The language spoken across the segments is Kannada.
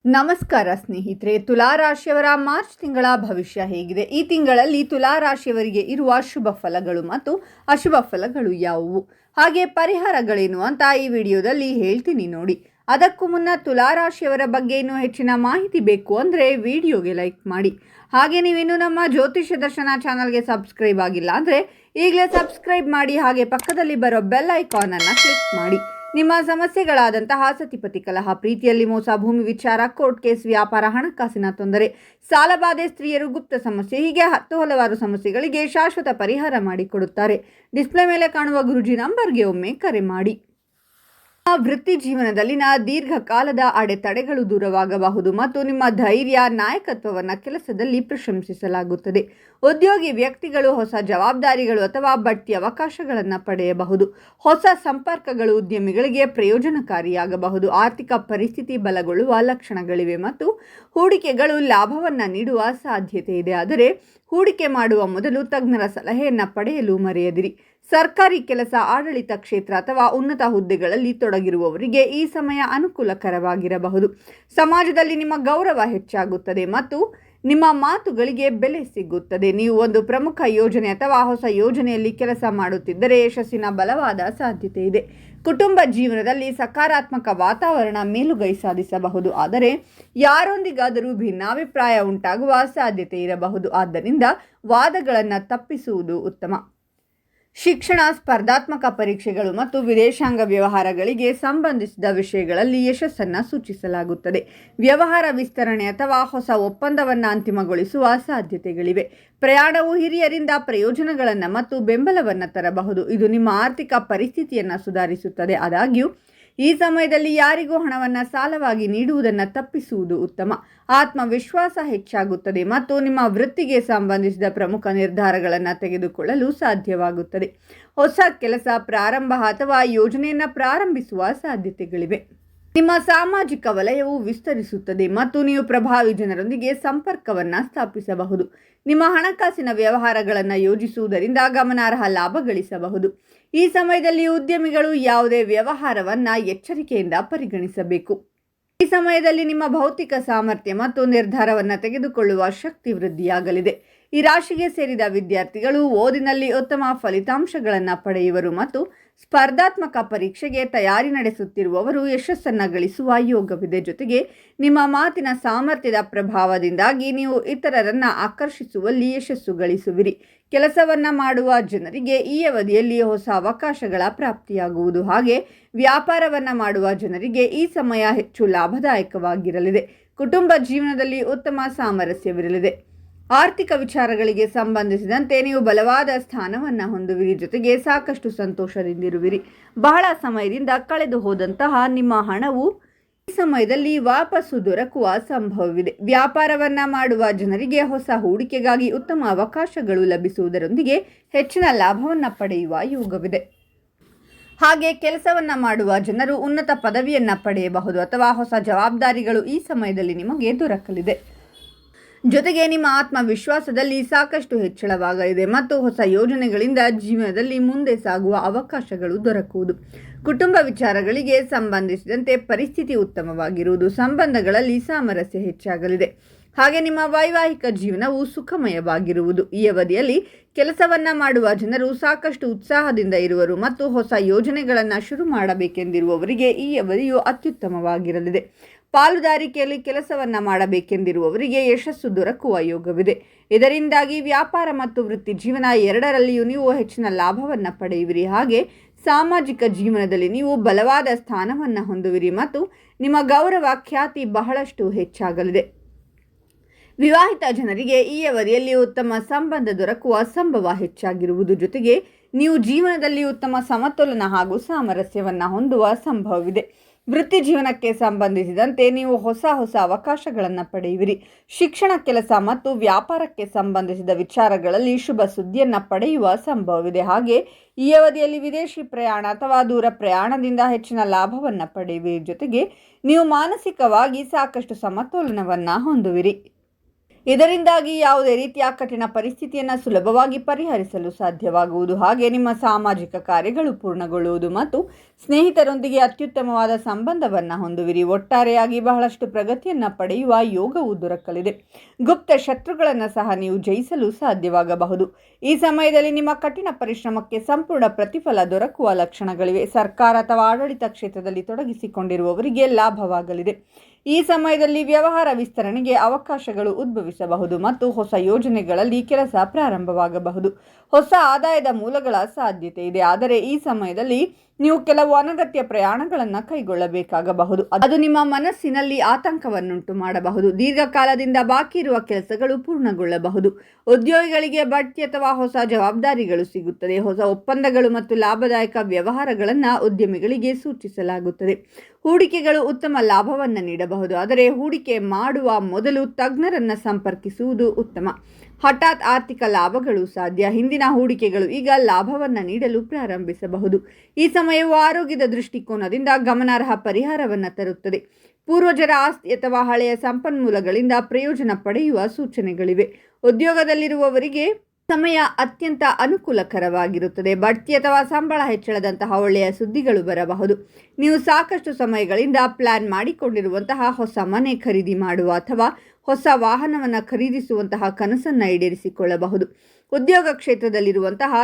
ನಮಸ್ಕಾರ ಸ್ನೇಹಿತರೆ, ತುಲಾ ರಾಶಿಯವರ ಮಾರ್ಚ್ ತಿಂಗಳ ಭವಿಷ್ಯ ಹೇಗಿದೆ? ಈ ತಿಂಗಳಲ್ಲಿ ತುಲಾ ರಾಶಿಯವರಿಗೆ ಇರುವ ಶುಭ ಫಲಗಳು ಮತ್ತು ಅಶುಭ ಫಲಗಳು ಯಾವುವು, ಹಾಗೆ ಪರಿಹಾರಗಳೇನು ಅಂತ ಈ ವಿಡಿಯೋದಲ್ಲಿ ಹೇಳ್ತೀನಿ ನೋಡಿ. ಅದಕ್ಕೂ ಮುನ್ನ ತುಲಾ ರಾಶಿಯವರ ಬಗ್ಗೆ ಇನ್ನೂ ಹೆಚ್ಚಿನ ಮಾಹಿತಿ ಬೇಕು ಅಂದರೆ ವಿಡಿಯೋಗೆ ಲೈಕ್ ಮಾಡಿ. ಹಾಗೆ ನೀವಿನ್ನೂ ನಮ್ಮ ಜ್ಯೋತಿಷ್ಯ ದರ್ಶನ ಚಾನಲ್ಗೆ ಸಬ್ಸ್ಕ್ರೈಬ್ ಆಗಿಲ್ಲ ಅಂದರೆ ಈಗಲೇ ಸಬ್ಸ್ಕ್ರೈಬ್ ಮಾಡಿ. ಹಾಗೆ ಪಕ್ಕದಲ್ಲಿ ಬರೋ ಬೆಲ್ ಐಕಾನನ್ನು ಕ್ಲಿಕ್ ಮಾಡಿ. ನಿಮ್ಮ ಸಮಸ್ಯೆಗಳಾದಂತಹ ಸತಿಪತಿ ಕಲಹ, ಪ್ರೀತಿಯಲ್ಲಿ ಮೋಸ, ಭೂಮಿ ವಿಚಾರ, ಕೋರ್ಟ್ ಕೇಸ್, ವ್ಯಾಪಾರ, ಹಣಕಾಸಿನ ತೊಂದರೆ, ಸಾಲಬಾಧೆ, ಸ್ತ್ರೀಯರು, ಗುಪ್ತ ಸಮಸ್ಯೆ, ಹೀಗೆ ಹಲವಾರು ಸಮಸ್ಯೆಗಳಿಗೆ ಶಾಶ್ವತ ಪರಿಹಾರ ಮಾಡಿಕೊಡುತ್ತಾರೆ. ಡಿಸ್ಪ್ಲೇ ಮೇಲೆ ಕಾಣುವ ಗುರುಜಿ ನಂಬರ್ಗೆ ಒಮ್ಮೆ ಕರೆ ಮಾಡಿ. ವೃತ್ತಿ ಜೀವನದಲ್ಲಿನ ದೀರ್ಘಕಾಲದ ಅಡೆತಡೆಗಳು ದೂರವಾಗಬಹುದು ಮತ್ತು ನಿಮ್ಮ ಧೈರ್ಯ, ನಾಯಕತ್ವವನ್ನು ಕೆಲಸದಲ್ಲಿ ಪ್ರಶಂಸಿಸಲಾಗುತ್ತದೆ. ಉದ್ಯೋಗಿ ವ್ಯಕ್ತಿಗಳು ಹೊಸ ಜವಾಬ್ದಾರಿಗಳು ಅಥವಾ ಬಡ್ತಿ ಅವಕಾಶಗಳನ್ನು ಪಡೆಯಬಹುದು. ಹೊಸ ಸಂಪರ್ಕಗಳು ಉದ್ಯಮಿಗಳಿಗೆ ಪ್ರಯೋಜನಕಾರಿಯಾಗಬಹುದು. ಆರ್ಥಿಕ ಪರಿಸ್ಥಿತಿ ಬಲಗೊಳ್ಳುವ ಲಕ್ಷಣಗಳಿವೆ ಮತ್ತು ಹೂಡಿಕೆಗಳು ಲಾಭವನ್ನು ನೀಡುವ ಸಾಧ್ಯತೆ ಇದೆ. ಆದರೆ ಹೂಡಿಕೆ ಮಾಡುವ ಮೊದಲು ತಜ್ಞರ ಸಲಹೆಯನ್ನು ಪಡೆಯಲು ಮರೆಯದಿರಿ. ಸರ್ಕಾರಿ ಕೆಲಸ, ಆಡಳಿತ ಕ್ಷೇತ್ರ ಅಥವಾ ಉನ್ನತ ಹುದ್ದೆಗಳಲ್ಲಿ ತೊಡಗಿರುವವರಿಗೆ ಈ ಸಮಯ ಅನುಕೂಲಕರವಾಗಿರಬಹುದು. ಸಮಾಜದಲ್ಲಿ ನಿಮ್ಮ ಗೌರವ ಹೆಚ್ಚಾಗುತ್ತದೆ ಮತ್ತು ನಿಮ್ಮ ಮಾತುಗಳಿಗೆ ಬೆಲೆ ಸಿಗುತ್ತದೆ. ನೀವು ಒಂದು ಪ್ರಮುಖ ಯೋಜನೆ ಅಥವಾ ಹೊಸ ಯೋಜನೆಯಲ್ಲಿ ಕೆಲಸ ಮಾಡುತ್ತಿದ್ದರೆ ಯಶಸ್ಸಿನ ಬಲವಾದ ಸಾಧ್ಯತೆ ಇದೆ. ಕುಟುಂಬ ಜೀವನದಲ್ಲಿ ಸಕಾರಾತ್ಮಕ ವಾತಾವರಣ ಮೇಲುಗೈ ಸಾಧಿಸಬಹುದು, ಆದರೆ ಯಾರೊಂದಿಗಾದರೂ ಭಿನ್ನಾಭಿಪ್ರಾಯ ಉಂಟಾಗುವ ಸಾಧ್ಯತೆ ಇರಬಹುದು. ಆದ್ದರಿಂದ ವಾದಗಳನ್ನು ತಪ್ಪಿಸುವುದು ಉತ್ತಮ. ಶಿಕ್ಷಣ, ಸ್ಪರ್ಧಾತ್ಮಕ ಪರೀಕ್ಷೆಗಳು ಮತ್ತು ವಿದೇಶಾಂಗ ವ್ಯವಹಾರಗಳಿಗೆ ಸಂಬಂಧಿಸಿದ ವಿಷಯಗಳಲ್ಲಿ ಯಶಸ್ಸನ್ನು ಸೂಚಿಸಲಾಗುತ್ತದೆ. ವ್ಯವಹಾರ ವಿಸ್ತರಣೆ ಅಥವಾ ಹೊಸ ಒಪ್ಪಂದವನ್ನು ಅಂತಿಮಗೊಳಿಸುವ ಸಾಧ್ಯತೆಗಳಿವೆ. ಪ್ರಯಾಣವು ಹಿರಿಯರಿಂದ ಪ್ರಯೋಜನಗಳನ್ನು ಮತ್ತು ಬೆಂಬಲವನ್ನು ತರಬಹುದು. ಇದು ನಿಮ್ಮ ಆರ್ಥಿಕ ಪರಿಸ್ಥಿತಿಯನ್ನು ಸುಧಾರಿಸುತ್ತದೆ. ಆದಾಗ್ಯೂ ಈ ಸಮಯದಲ್ಲಿ ಯಾರಿಗೂ ಹಣವನ್ನು ಸಾಲವಾಗಿ ನೀಡುವುದನ್ನು ತಪ್ಪಿಸುವುದು ಉತ್ತಮ. ಆತ್ಮವಿಶ್ವಾಸ ಹೆಚ್ಚಾಗುತ್ತದೆ ಮತ್ತು ನಿಮ್ಮ ವೃತ್ತಿಗೆ ಸಂಬಂಧಿಸಿದ ಪ್ರಮುಖ ನಿರ್ಧಾರಗಳನ್ನು ತೆಗೆದುಕೊಳ್ಳಲು ಸಾಧ್ಯವಾಗುತ್ತದೆ. ಹೊಸ ಕೆಲಸ ಪ್ರಾರಂಭ ಅಥವಾ ಯೋಜನೆಯನ್ನು ಪ್ರಾರಂಭಿಸುವ ಸಾಧ್ಯತೆಗಳಿವೆ. ನಿಮ್ಮ ಸಾಮಾಜಿಕ ವಲಯವು ವಿಸ್ತರಿಸುತ್ತದೆ ಮತ್ತು ನೀವು ಪ್ರಭಾವಿ ಜನರೊಂದಿಗೆ ಸಂಪರ್ಕವನ್ನು ಸ್ಥಾಪಿಸಬಹುದು. ನಿಮ್ಮ ಹಣಕಾಸಿನ ವ್ಯವಹಾರಗಳನ್ನು ಯೋಜಿಸುವುದರಿಂದ ಗಮನಾರ್ಹ ಲಾಭ ಗಳಿಸಬಹುದು. ಈ ಸಮಯದಲ್ಲಿ ಉದ್ಯಮಿಗಳು ಯಾವುದೇ ವ್ಯವಹಾರವನ್ನು ಎಚ್ಚರಿಕೆಯಿಂದ ಪರಿಗಣಿಸಬೇಕು. ಈ ಸಮಯದಲ್ಲಿ ನಿಮ್ಮ ಭೌತಿಕ ಸಾಮರ್ಥ್ಯ ಮತ್ತು ನಿರ್ಧಾರವನ್ನು ತೆಗೆದುಕೊಳ್ಳುವ ಶಕ್ತಿ ವೃದ್ಧಿಯಾಗಲಿದೆ. ಈ ರಾಶಿಗೆ ಸೇರಿದ ವಿದ್ಯಾರ್ಥಿಗಳು ಓದಿನಲ್ಲಿ ಉತ್ತಮ ಫಲಿತಾಂಶಗಳನ್ನು ಪಡೆಯುವರು ಮತ್ತು ಸ್ಪರ್ಧಾತ್ಮಕ ಪರೀಕ್ಷೆಗೆ ತಯಾರಿ ನಡೆಸುತ್ತಿರುವವರು ಯಶಸ್ಸನ್ನು ಗಳಿಸುವ ಯೋಗವಿದೆ. ಜೊತೆಗೆ ನಿಮ್ಮ ಮಾತಿನ ಸಾಮರ್ಥ್ಯದ ಪ್ರಭಾವದಿಂದಾಗಿ ನೀವು ಇತರರನ್ನು ಆಕರ್ಷಿಸುವಲ್ಲಿ ಯಶಸ್ಸು ಗಳಿಸುವಿರಿ. ಕೆಲಸವನ್ನು ಮಾಡುವ ಜನರಿಗೆ ಈ ಅವಧಿಯಲ್ಲಿ ಹೊಸ ಅವಕಾಶಗಳ ಪ್ರಾಪ್ತಿಯಾಗುವುದು. ಹಾಗೆ ವ್ಯಾಪಾರವನ್ನು ಮಾಡುವ ಜನರಿಗೆ ಈ ಸಮಯ ಹೆಚ್ಚು ಲಾಭದಾಯಕವಾಗಿರಲಿದೆ. ಕುಟುಂಬ ಜೀವನದಲ್ಲಿ ಉತ್ತಮ ಸಾಮರಸ್ಯವಿರಲಿದೆ. ಆರ್ಥಿಕ ವಿಚಾರಗಳಿಗೆ ಸಂಬಂಧಿಸಿದಂತೆ ನೀವು ಬಲವಾದ ಸ್ಥಾನವನ್ನು ಹೊಂದುವಿರಿ. ಜೊತೆಗೆ ಸಾಕಷ್ಟು ಸಂತೋಷದಿಂದಿರುವಿರಿ. ಬಹಳ ಸಮಯದಿಂದ ಕಳೆದು ಹೋದಂತಹ ನಿಮ್ಮ ಹಣವು ಈ ಸಮಯದಲ್ಲಿ ವಾಪಸ್ಸು ದೊರಕುವ ಸಂಭವವಿದೆ. ವ್ಯಾಪಾರವನ್ನು ಮಾಡುವ ಜನರಿಗೆ ಹೊಸ ಹೂಡಿಕೆಗಾಗಿ ಉತ್ತಮ ಅವಕಾಶಗಳು ಲಭಿಸುವುದರೊಂದಿಗೆ ಹೆಚ್ಚಿನ ಲಾಭವನ್ನು ಪಡೆಯುವ ಯೋಗವಿದೆ. ಹಾಗೆ ಕೆಲಸವನ್ನು ಮಾಡುವ ಜನರು ಉನ್ನತ ಪದವಿಯನ್ನು ಪಡೆಯಬಹುದು ಅಥವಾ ಹೊಸ ಜವಾಬ್ದಾರಿಗಳು ಈ ಸಮಯದಲ್ಲಿ ನಿಮಗೆ ದೊರಕಲಿದೆ. ಜೊತೆಗೆ ನಿಮ್ಮ ಆತ್ಮವಿಶ್ವಾಸದಲ್ಲಿ ಸಾಕಷ್ಟು ಹೆಚ್ಚಳವಾಗಲಿದೆ ಮತ್ತು ಹೊಸ ಯೋಜನೆಗಳಿಂದ ಜೀವನದಲ್ಲಿ ಮುಂದೆ ಸಾಗುವ ಅವಕಾಶಗಳು ದೊರಕುವುದು. ಕುಟುಂಬ ವಿಚಾರಗಳಿಗೆ ಸಂಬಂಧಿಸಿದಂತೆ ಪರಿಸ್ಥಿತಿ ಉತ್ತಮವಾಗಿರುವುದು. ಸಂಬಂಧಗಳಲ್ಲಿ ಸಾಮರಸ್ಯ ಹೆಚ್ಚಾಗಲಿದೆ. ಹಾಗೆ ನಿಮ್ಮ ವೈವಾಹಿಕ ಜೀವನವು ಸುಖಮಯವಾಗಿರುವುದು. ಈ ಅವಧಿಯಲ್ಲಿ ಕೆಲಸವನ್ನು ಮಾಡುವ ಜನರು ಸಾಕಷ್ಟು ಉತ್ಸಾಹದಿಂದ ಇರುವರು ಮತ್ತು ಹೊಸ ಯೋಜನೆಗಳನ್ನು ಶುರು ಮಾಡಬೇಕೆಂದಿರುವವರಿಗೆ ಈ ಅವಧಿಯು ಅತ್ಯುತ್ತಮವಾಗಿರಲಿದೆ. ಪಾಲುದಾರಿಕೆಯಲ್ಲಿ ಕೆಲಸವನ್ನು ಮಾಡಬೇಕೆಂದಿರುವವರಿಗೆ ಯಶಸ್ಸು ದೊರಕುವ ಯೋಗವಿದೆ. ಇದರಿಂದಾಗಿ ವ್ಯಾಪಾರ ಮತ್ತು ವೃತ್ತಿ ಜೀವನ ಎರಡರಲ್ಲಿಯೂ ನೀವು ಹೆಚ್ಚಿನ ಲಾಭವನ್ನು ಪಡೆಯುವಿರಿ. ಹಾಗೆ ಸಾಮಾಜಿಕ ಜೀವನದಲ್ಲಿ ನೀವು ಬಲವಾದ ಸ್ಥಾನವನ್ನು ಹೊಂದುವಿರಿ ಮತ್ತು ನಿಮ್ಮ ಗೌರವ, ಖ್ಯಾತಿ ಬಹಳಷ್ಟು ಹೆಚ್ಚಾಗಲಿದೆ. ವಿವಾಹಿತ ಜನರಿಗೆ ಈ ಅವಧಿಯಲ್ಲಿ ಉತ್ತಮ ಸಂಬಂಧ ದೊರಕುವ ಸಂಭವ ಹೆಚ್ಚಾಗಿರುವುದು. ಜೊತೆಗೆ ನೀವು ಜೀವನದಲ್ಲಿ ಉತ್ತಮ ಸಮತೋಲನ ಹಾಗೂ ಸಾಮರಸ್ಯವನ್ನು ಹೊಂದುವ ಸಂಭವವಿದೆ. ವೃತ್ತಿ ಜೀವನಕ್ಕೆ ಸಂಬಂಧಿಸಿದಂತೆ ನೀವು ಹೊಸ ಅವಕಾಶಗಳನ್ನು ಪಡೆಯುವಿರಿ. ಶಿಕ್ಷಣ, ಕೆಲಸ ಮತ್ತು ವ್ಯಾಪಾರಕ್ಕೆ ಸಂಬಂಧಿಸಿದ ವಿಚಾರಗಳಲ್ಲಿ ಶುಭ ಸುದ್ದಿಯನ್ನು ಪಡೆಯುವ ಸಂಭವವಿದೆ. ಹಾಗೆ ಈ ಅವಧಿಯಲ್ಲಿ ವಿದೇಶಿ ಪ್ರಯಾಣ ಅಥವಾ ದೂರ ಪ್ರಯಾಣದಿಂದ ಹೆಚ್ಚಿನ ಲಾಭವನ್ನು ಪಡೆಯುವಿರಿ. ಜೊತೆಗೆ ನೀವು ಮಾನಸಿಕವಾಗಿ ಸಾಕಷ್ಟು ಸಮತೋಲನವನ್ನು ಹೊಂದುವಿರಿ. ಇದರಿಂದಾಗಿ ಯಾವುದೇ ರೀತಿಯ ಕಠಿಣ ಪರಿಸ್ಥಿತಿಯನ್ನು ಸುಲಭವಾಗಿ ಪರಿಹರಿಸಲು ಸಾಧ್ಯವಾಗುವುದು. ಹಾಗೆ ನಿಮ್ಮ ಸಾಮಾಜಿಕ ಕಾರ್ಯಗಳು ಪೂರ್ಣಗೊಳ್ಳುವುದು ಮತ್ತು ಸ್ನೇಹಿತರೊಂದಿಗೆ ಅತ್ಯುತ್ತಮವಾದ ಸಂಬಂಧವನ್ನು ಹೊಂದುವಿರಿ. ಒಟ್ಟಾರೆಯಾಗಿ ಬಹಳಷ್ಟು ಪ್ರಗತಿಯನ್ನು ಪಡೆಯುವ ಯೋಗವು ದೊರಕಲಿದೆ. ಗುಪ್ತ ಶತ್ರುಗಳನ್ನು ಸಹ ನೀವು ಜಯಿಸಲು ಸಾಧ್ಯವಾಗಬಹುದು. ಈ ಸಮಯದಲ್ಲಿ ನಿಮ್ಮ ಕಠಿಣ ಪರಿಶ್ರಮಕ್ಕೆ ಸಂಪೂರ್ಣ ಪ್ರತಿಫಲ ದೊರಕುವ ಲಕ್ಷಣಗಳಿವೆ. ಸರ್ಕಾರ ಅಥವಾ ಆಡಳಿತ ಕ್ಷೇತ್ರದಲ್ಲಿ ತೊಡಗಿಸಿಕೊಂಡಿರುವವರಿಗೆ ಲಾಭವಾಗಲಿದೆ. ಈ ಸಮಯದಲ್ಲಿ ವ್ಯವಹಾರ ವಿಸ್ತರಣೆಗೆ ಅವಕಾಶಗಳು ಉದ್ಭವಿಸಬಹುದು ಮತ್ತು ಹೊಸ ಯೋಜನೆಗಳಲ್ಲಿ ಕೆಲಸ ಪ್ರಾರಂಭವಾಗಬಹುದು. ಹೊಸ ಆದಾಯದ ಮೂಲಗಳ ಸಾಧ್ಯತೆ ಇದೆ. ಆದರೆ ಈ ಸಮಯದಲ್ಲಿ ನೀವು ಕೆಲವು ಅನಗತ್ಯ ಪ್ರಯಾಣಗಳನ್ನು ಕೈಗೊಳ್ಳಬೇಕಾಗಬಹುದು. ಅದು ನಿಮ್ಮ ಮನಸ್ಸಿನಲ್ಲಿ ಆತಂಕವನ್ನುಂಟು ಮಾಡಬಹುದು. ದೀರ್ಘಕಾಲದಿಂದ ಬಾಕಿ ಇರುವ ಕೆಲಸಗಳು ಪೂರ್ಣಗೊಳ್ಳಬಹುದು. ಉದ್ಯೋಗಿಗಳಿಗೆ ಬಡ್ತಿ ಅಥವಾ ಹೊಸ ಜವಾಬ್ದಾರಿಗಳು ಸಿಗುತ್ತದೆ. ಹೊಸ ಒಪ್ಪಂದಗಳು ಮತ್ತು ಲಾಭದಾಯಕ ವ್ಯವಹಾರಗಳನ್ನು ಉದ್ಯಮಿಗಳಿಗೆ ಸೂಚಿಸಲಾಗುತ್ತದೆ. ಹೂಡಿಕೆಗಳು ಉತ್ತಮ ಲಾಭವನ್ನು ನೀಡಬಹುದು. ಆದರೆ ಹೂಡಿಕೆ ಮಾಡುವ ಮೊದಲು ತಜ್ಞರನ್ನು ಸಂಪರ್ಕಿಸುವುದು ಉತ್ತಮ. ಹಠಾತ್ ಆರ್ಥಿಕ ಲಾಭಗಳು ಸಾಧ್ಯ. ಹಿಂದಿನ ಹೂಡಿಕೆಗಳು ಈಗ ಲಾಭವನ್ನು ನೀಡಲು ಪ್ರಾರಂಭಿಸಬಹುದು. ಈ ಸಮಯವು ಆರೋಗ್ಯದ ದೃಷ್ಟಿಕೋನದಿಂದ ಗಮನಾರ್ಹ ಪರಿಹಾರವನ್ನು ತರುತ್ತದೆ. ಪೂರ್ವಜರ ಆಸ್ತಿ ಅಥವಾ ಹಳೆಯ ಸಂಪನ್ಮೂಲಗಳಿಂದ ಪ್ರಯೋಜನ ಪಡೆಯುವ ಸೂಚನೆಗಳಿವೆ. ಉದ್ಯೋಗದಲ್ಲಿರುವವರಿಗೆ ಸಮಯ ಅತ್ಯಂತ ಅನುಕೂಲಕರವಾಗಿರುತ್ತದೆ. ಬಡ್ತಿ ಅಥವಾ ಸಂಬಳ ಹೆಚ್ಚಳದಂತಹ ಒಳ್ಳೆಯ ಸುದ್ದಿಗಳು ಬರಬಹುದು. ನೀವು ಸಾಕಷ್ಟು ಸಮಯಗಳಿಂದ ಪ್ಲಾನ್ ಮಾಡಿಕೊಂಡಿರುವಂತಹ ಹೊಸ ಮನೆ ಖರೀದಿ ಮಾಡುವ ಅಥವಾ ಹೊಸ ವಾಹನವನ್ನು ಖರೀದಿಸುವಂತಹ ಕನಸನ್ನು ಈಡೇರಿಸಿಕೊಳ್ಳಬಹುದು. ಉದ್ಯೋಗ ಕ್ಷೇತ್ರದಲ್ಲಿರುವಂತಹ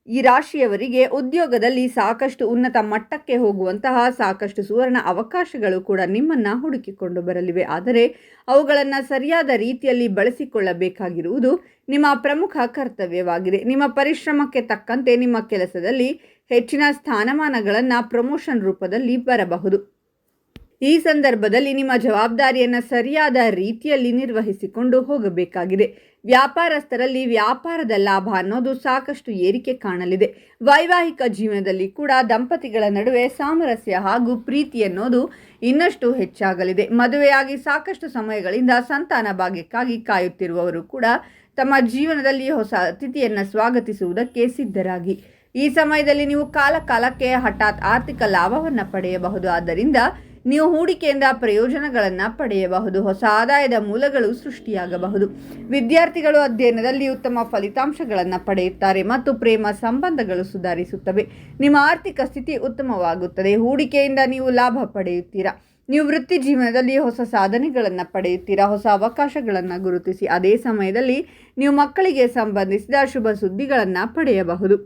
ಈ ರಾಶಿಯವರಿಗೆ ಉದ್ಯೋಗದಲ್ಲಿ ಸಾಕಷ್ಟು ಉನ್ನತ ಮಟ್ಟಕ್ಕೆ ಹೋಗುವಂತಹ ಸಾಕಷ್ಟು ಸುವರ್ಣ ಅವಕಾಶಗಳು ಕೂಡ ನಿಮ್ಮನ್ನು ಹುಡುಕಿಕೊಂಡು ಬರಲಿವೆ. ಆದರೆ ಅವುಗಳನ್ನು ಸರಿಯಾದ ರೀತಿಯಲ್ಲಿ ಬಳಸಿಕೊಳ್ಳಬೇಕಾಗಿರುವುದು ನಿಮ್ಮ ಪ್ರಮುಖ ಕರ್ತವ್ಯವಾಗಿದೆ. ನಿಮ್ಮ ಪರಿಶ್ರಮಕ್ಕೆ ತಕ್ಕಂತೆ ನಿಮ್ಮ ಕೆಲಸದಲ್ಲಿ ಹೆಚ್ಚಿನ ಸ್ಥಾನಮಾನಗಳನ್ನು ಪ್ರಮೋಷನ್ ರೂಪದಲ್ಲಿ ಬರಬಹುದು. ಈ ಸಂದರ್ಭದಲ್ಲಿ ನಿಮ್ಮ ಜವಾಬ್ದಾರಿಯನ್ನು ಸರಿಯಾದ ರೀತಿಯಲ್ಲಿ ನಿರ್ವಹಿಸಿಕೊಂಡು ಹೋಗಬೇಕಾಗಿದೆ. ವ್ಯಾಪಾರಸ್ಥರಲ್ಲಿ ವ್ಯಾಪಾರದ ಲಾಭ ಅನ್ನೋದು ಸಾಕಷ್ಟು ಏರಿಕೆ ಕಾಣಲಿದೆ. ವೈವಾಹಿಕ ಜೀವನದಲ್ಲಿ ಕೂಡ ದಂಪತಿಗಳ ನಡುವೆ ಸಾಮರಸ್ಯ ಹಾಗೂ ಪ್ರೀತಿ ಅನ್ನೋದು ಇನ್ನಷ್ಟು ಹೆಚ್ಚಾಗಲಿದೆ. ಮದುವೆಯಾಗಿ ಸಾಕಷ್ಟು ಸಮಯಗಳಿಂದ ಸಂತಾನ ಭಾಗ್ಯಕ್ಕಾಗಿ ಕಾಯುತ್ತಿರುವವರು ಕೂಡ ತಮ್ಮ ಜೀವನದಲ್ಲಿ ಹೊಸ ಅತಿಥಿಯನ್ನು ಸ್ವಾಗತಿಸುವುದಕ್ಕೆ ಸಿದ್ಧರಾಗಿ. ಈ ಸಮಯದಲ್ಲಿ ನೀವು ಕಾಲಕ್ಕೆ ಹಠಾತ್ ಆರ್ಥಿಕ ಲಾಭವನ್ನು ಪಡೆಯಬಹುದು. ಆದ್ದರಿಂದ ನೀವು ಹೂಡಿಕೆಯಿಂದ ಪ್ರಯೋಜನಗಳನ್ನು ಪಡೆಯಬಹುದು. ಹೊಸ ಆದಾಯದ ಮೂಲಗಳು ಸೃಷ್ಟಿಯಾಗಬಹುದು. ವಿದ್ಯಾರ್ಥಿಗಳು ಅಧ್ಯಯನದಲ್ಲಿ ಉತ್ತಮ ಫಲಿತಾಂಶಗಳನ್ನು ಪಡೆಯುತ್ತಾರೆ ಮತ್ತು ಪ್ರೇಮ ಸಂಬಂಧಗಳು ಸುಧಾರಿಸುತ್ತವೆ. ನಿಮ್ಮ ಆರ್ಥಿಕ ಸ್ಥಿತಿ ಉತ್ತಮವಾಗುತ್ತದೆ. ಹೂಡಿಕೆಯಿಂದ ನೀವು ಲಾಭ ಪಡೆಯುತ್ತೀರಾ. ನೀವು ವೃತ್ತಿ ಜೀವನದಲ್ಲಿ ಹೊಸ ಸಾಧನೆಗಳನ್ನು ಪಡೆಯುತ್ತೀರಾ. ಹೊಸ ಅವಕಾಶಗಳನ್ನು ಗುರುತಿಸಿ. ಅದೇ ಸಮಯದಲ್ಲಿ ನೀವು ಮಕ್ಕಳಿಗೆ ಸಂಬಂಧಿಸಿದ ಶುಭ ಸುದ್ದಿಗಳನ್ನು ಪಡೆಯಬಹುದು.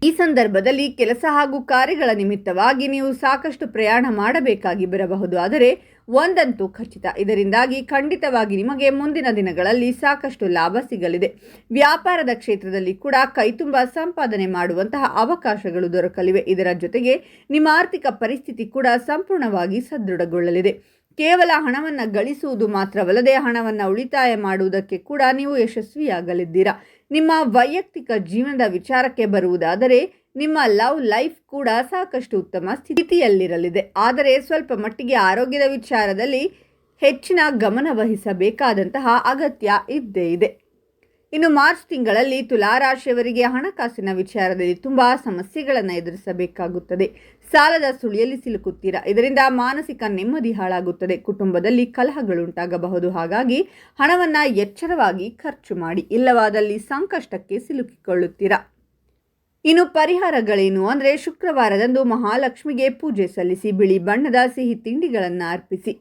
ಈ ಸಂದರ್ಭದಲ್ಲಿ ಕೆಲಸ ಹಾಗೂ ಕಾರ್ಯಗಳ ನಿಮಿತ್ತವಾಗಿ ನೀವು ಸಾಕಷ್ಟು ಪ್ರಯಾಣ ಮಾಡಬೇಕಾಗಿ ಬರಬಹುದು. ಆದರೆ ಒಂದಂತೂ ಖಚಿತ, ಇದರಿಂದಾಗಿ ಖಂಡಿತವಾಗಿ ನಿಮಗೆ ಮುಂದಿನ ದಿನಗಳಲ್ಲಿ ಸಾಕಷ್ಟು ಲಾಭ ಸಿಗಲಿದೆ. ವ್ಯಾಪಾರದ ಕ್ಷೇತ್ರದಲ್ಲಿ ಕೂಡ ಕೈತುಂಬ ಸಂಪಾದನೆ ಮಾಡುವಂತಹ ಅವಕಾಶಗಳು ದೊರಕಲಿವೆ. ಇದರ ಜೊತೆಗೆ ನಿಮ್ಮ ಆರ್ಥಿಕ ಪರಿಸ್ಥಿತಿ ಕೂಡ ಸಂಪೂರ್ಣವಾಗಿ ಸದೃಢಗೊಳ್ಳಲಿದೆ. ಕೇವಲ ಹಣವನ್ನು ಗಳಿಸುವುದು ಮಾತ್ರವಲ್ಲದೆ ಹಣವನ್ನು ಉಳಿತಾಯ ಮಾಡುವುದಕ್ಕೆ ಕೂಡ ನೀವು ಯಶಸ್ವಿಯಾಗಲಿದ್ದೀರಾ. ನಿಮ್ಮ ವೈಯಕ್ತಿಕ ಜೀವನದ ವಿಚಾರಕ್ಕೆ ಬರುವುದಾದರೆ ನಿಮ್ಮ ಲವ್ ಲೈಫ್ ಕೂಡ ಸಾಕಷ್ಟು ಉತ್ತಮ ಸ್ಥಿತಿಯಲ್ಲಿರಲಿದೆ. ಆದರೆ ಸ್ವಲ್ಪ ಮಟ್ಟಿಗೆ ಆರೋಗ್ಯದ ವಿಚಾರದಲ್ಲಿ ಹೆಚ್ಚಿನ ಗಮನ ವಹಿಸಬೇಕಾದಂತಹ ಅಗತ್ಯ ಇದ್ದೇ ಇದೆ. ಇನ್ನು ಮಾರ್ಚ್ ತಿಂಗಳಲ್ಲಿ ತುಲಾರಾಶಿಯವರಿಗೆ ಹಣಕಾಸಿನ ವಿಚಾರದಲ್ಲಿ ತುಂಬ ಸಮಸ್ಯೆಗಳನ್ನು ಎದುರಿಸಬೇಕಾಗುತ್ತದೆ. ಸಾಲದ ಸುಳಿಯಲ್ಲಿ ಸಿಲುಕುತ್ತೀರಾ. ಇದರಿಂದ ಮಾನಸಿಕ ನೆಮ್ಮದಿ ಹಾಳಾಗುತ್ತದೆ. ಕುಟುಂಬದಲ್ಲಿ ಕಲಹಗಳುಂಟಾಗಬಹುದು. ಹಾಗಾಗಿ ಹಣವನ್ನು ಎಚ್ಚರವಾಗಿ ಖರ್ಚು ಮಾಡಿ, ಇಲ್ಲವಾದಲ್ಲಿ ಸಂಕಷ್ಟಕ್ಕೆ ಸಿಲುಕಿಕೊಳ್ಳುತ್ತೀರಾ. ಇನ್ನು ಪರಿಹಾರಗಳೇನು ಅಂದರೆ, ಶುಕ್ರವಾರದಂದು ಮಹಾಲಕ್ಷ್ಮಿಗೆ ಪೂಜೆ ಸಲ್ಲಿಸಿ, ಬಿಳಿ ಬಣ್ಣದ ಸಿಹಿ ತಿಂಡಿಗಳನ್ನು ಅರ್ಪಿಸಿ.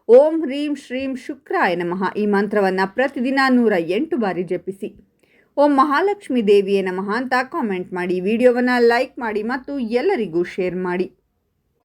ಓಂ ಹ್ರೀಂ ಶ್ರೀಂ ಶುಕ್ರಾಯ ನಮಃ ಈ ಮಂತ್ರವನ್ನು ಪ್ರತಿದಿನ 108 ಬಾರಿ ಜಪಿಸಿ. ಓಂ ಮಹಾಲಕ್ಷ್ಮಿ ದೇವಿಯೇ ನಮಃ ಅಂತ ಕಾಮೆಂಟ್ ಮಾಡಿ, ವಿಡಿಯೋವನ್ನು ಲೈಕ್ ಮಾಡಿ ಮತ್ತು ಎಲ್ಲರಿಗೂ ಶೇರ್ ಮಾಡಿ.